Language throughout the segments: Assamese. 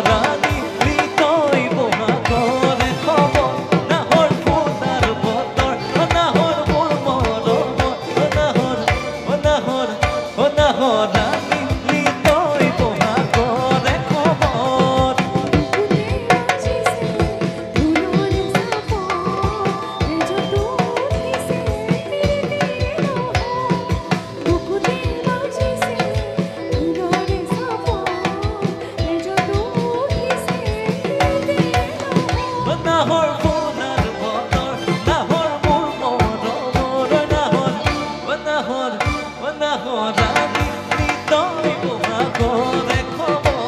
রানী হৃদয় বহাগরে খবর নাহর ফুলার বতর নাহর মোর মরম নাহর রানী হৃদয় বহাগরে খবর নাহর ফুলার বতর নাহর মোর মরম নাহর রানী হৃদয় বহাগরে খবর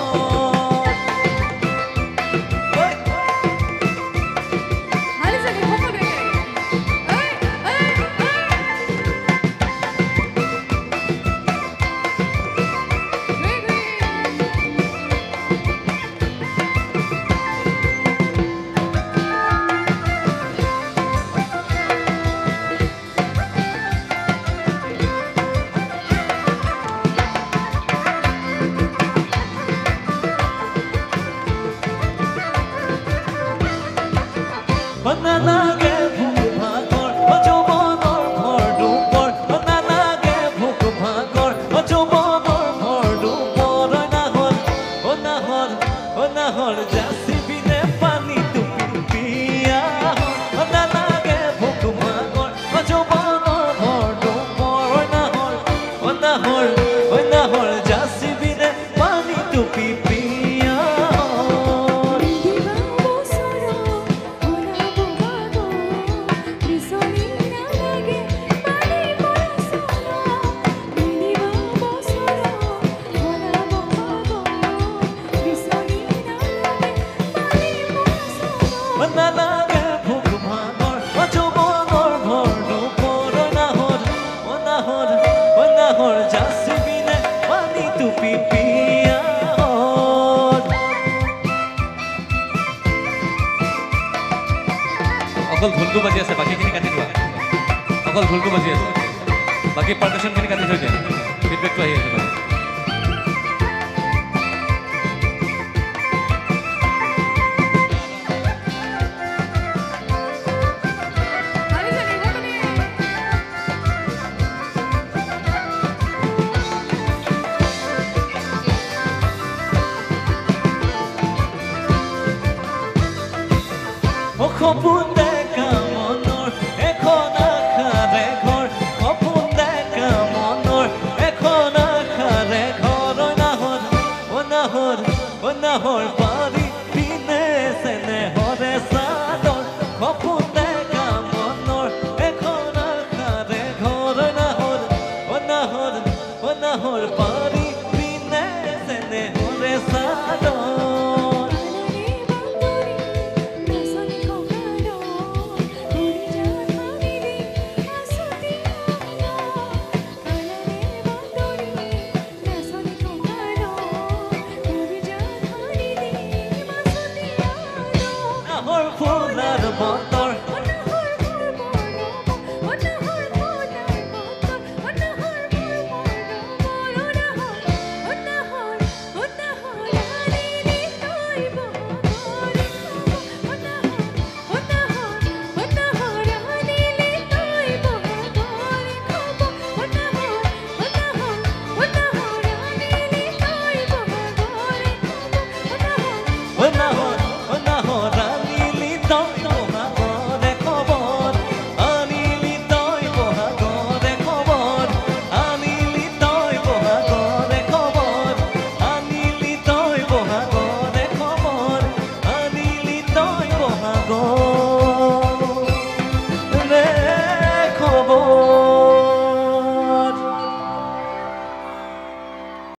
না লাগে ভুক ভাগর যৌবনৰ ভৰ দুপৰ না লাগে ভুক ভাগৰ যৌবনৰ ভৰ দুপৰ নাহৰ জাচিবিনে পানী টুপি পিয়া না লাগে ভুক ভাগৰ যৌবনৰ ভৰ দুপৰ নাহৰ জাচিবিনে পানী টুপি পিয়া না লাগে ভুক ভাগৰ যৌবনৰ ভৰ দুপৰ নাহৰ জাচিবিনে পানী টুপি পিয়া অকল ঢোলটো বাজি আছে বাকীখিনি কাটি লোৱা অকল ঢোলটো বাজি আছে বাকী পাৰ্কাশ্যনখিনি কাটি থৈ দিয়া ফিডবেকটো আহি আছে বাৰু সপোন দেখা মনৰ এখন আশাৰে ঘৰ সপোন দেখা মনৰ এখন আশাৰে ঘৰ নাহৰ পাৰি